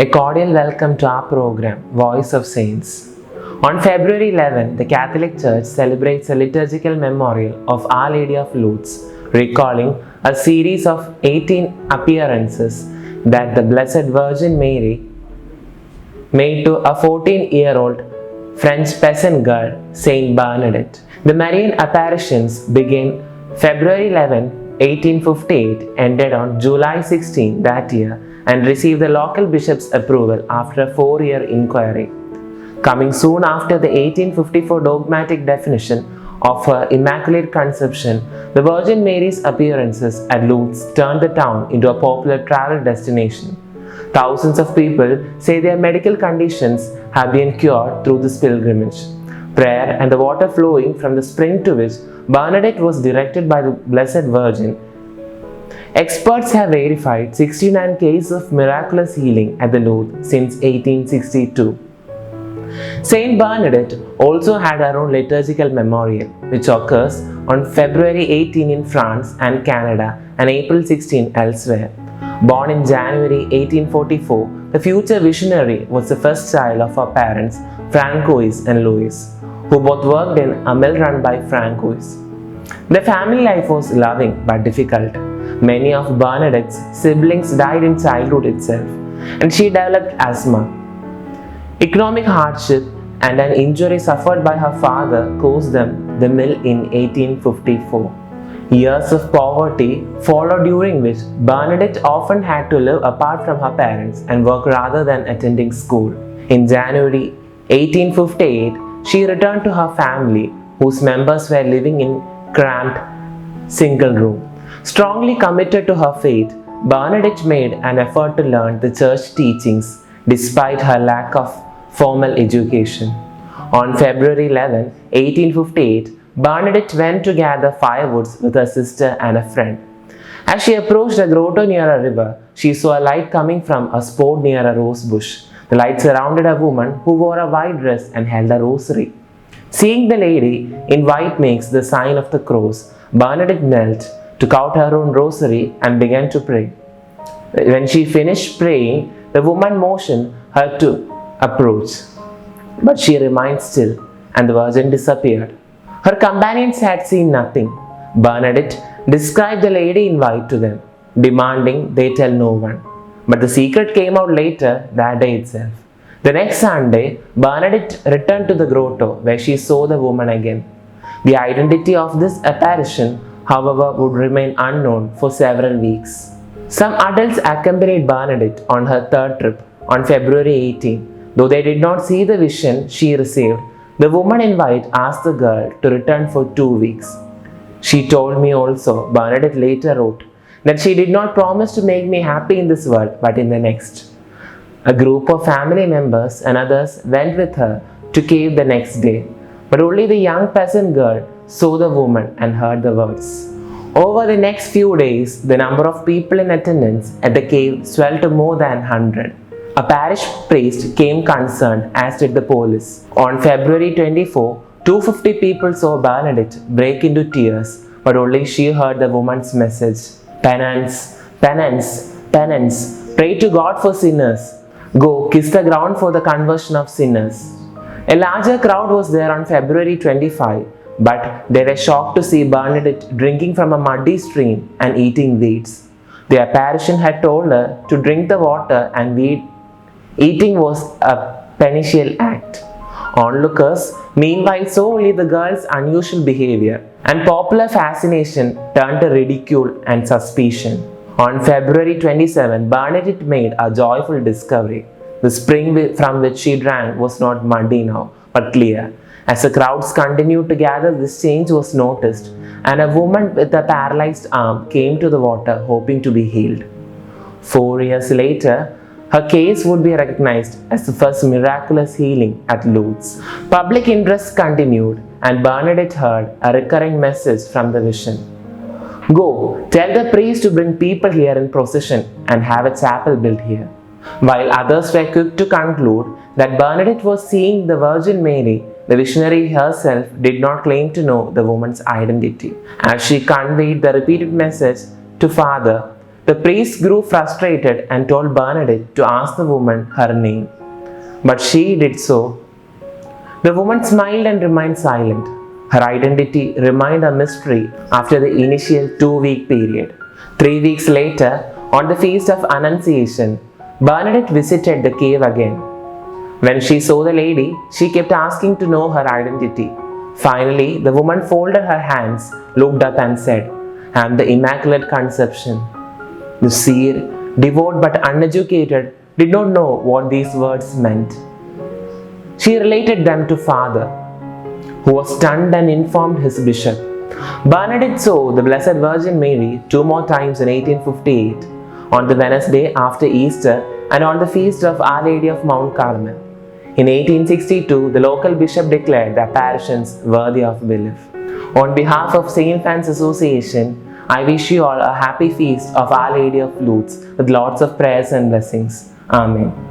A cordial welcome to our program, Voice of Saints. On February 11, the Catholic Church celebrates a liturgical memorial of Our Lady of Lourdes, recalling a series of 18 appearances that the Blessed Virgin Mary made to a 14-year-old French peasant girl, Saint Bernadette. The Marian apparitions began February 11, 1858, ended on July 16 that year, and received the local bishop's approval after a 4-year inquiry. Coming soon after the 1854 dogmatic definition of her Immaculate Conception, the Virgin Mary's appearances at Lourdes turned the town into a popular travel destination. Thousands of people say their medical conditions have been cured through this pilgrimage. Prayer and the water flowing from the spring to which Bernadette was directed by the Blessed Virgin. Experts have verified 69 cases of miraculous healing at the Lourdes since 1862. Saint Bernadette also had her own liturgical memorial, which occurs on February 18 in France and Canada and April 16 elsewhere. Born in January 1844, the future visionary was the first child of her parents, Francois and Louise, who both worked in a mill run by Francois. Their family life was loving but difficult. Many of Bernadette's siblings died in childhood itself, and she developed asthma. Economic hardship and an injury suffered by her father caused them the mill in 1854. Years of poverty followed, during which Bernadette often had to live apart from her parents and work rather than attending school. In January 1858, she returned to her family, whose members were living in cramped single room. Strongly committed to her faith, Bernadette made an effort to learn the church teachings despite her lack of formal education. On February 11, 1858, Bernadette went to gather firewoods with her sister and a friend. As she approached a grotto near a river, she saw a light coming from a spot near a rose bush. The light surrounded a woman who wore a white dress and held a rosary. Seeing the lady in white makes the sign of the cross, Bernadette knelt, took out her own rosary and began to pray. When she finished praying, the woman motioned her to approach, but she remained still, and the Virgin disappeared. Her companions had seen nothing. Bernadette described the lady in white to them, demanding they tell no one. But the secret came out later that day itself. The next Sunday, Bernadette returned to the grotto where she saw the woman again. The identity of this apparition, however, would remain unknown for several weeks. Some adults accompanied Bernadette on her third trip on February 18. Though they did not see the vision she received, the woman in white asked the girl to return for 2 weeks. She told me also, Bernadette later wrote, that she did not promise to make me happy in this world but in the next. A group of family members and others went with her to cave the next day, but only the young peasant girl saw the woman and heard the words. Over the next few days, the number of people in attendance at the cave swelled to more than 100. A parish priest came concerned, as did the police. On February 24, 250 people saw Bernadette break into tears, but only she heard the woman's message. Penance, penance, penance. Pray to God for sinners. Go, kiss the ground for the conversion of sinners. A larger crowd was there on February 25, but they were shocked to see Bernadette drinking from a muddy stream and eating weeds. The apparition had told her to drink the water, and eating was a pernicious act. Onlookers meanwhile saw only the girl's unusual behavior, and popular fascination turned to ridicule and suspicion. On February 27, Bernadette made a joyful discovery. The spring from which she drank was not muddy now, but clear. As the crowds continued to gather, this change was noticed, and a woman with a paralyzed arm came to the water hoping to be healed. 4 years later, her case would be recognized as the first miraculous healing at Lourdes. Public interest continued, and Bernadette heard a recurring message from the vision. Go, tell the priest to bring people here in procession and have a chapel built here. While others were quick to conclude that Bernadette was seeing the Virgin Mary, the visionary herself did not claim to know the woman's identity. As she conveyed the repeated message to Father the priest grew frustrated and told Bernadette to ask the woman her name. But she did so. The woman smiled and remained silent. Her identity remained a mystery after the initial 2-week period. 3 weeks later, on the feast of Annunciation, Bernadette visited the cave again. When she saw the lady, she kept asking to know her identity. Finally, the woman folded her hands, looked up and said, "I am the Immaculate Conception." The seer, devout but uneducated, did not know what these words meant. She related them to Father, who was stunned and informed his bishop. Bernadette saw the Blessed Virgin Mary 2 more times in 1858, on the Wednesday after Easter and on the feast of Our Lady of Mount Carmel. In 1862, the local bishop declared the apparitions worthy of belief. On behalf of St. Francis Association, I wish you all a happy feast of Our Lady of Lourdes with lots of prayers and blessings. Amen.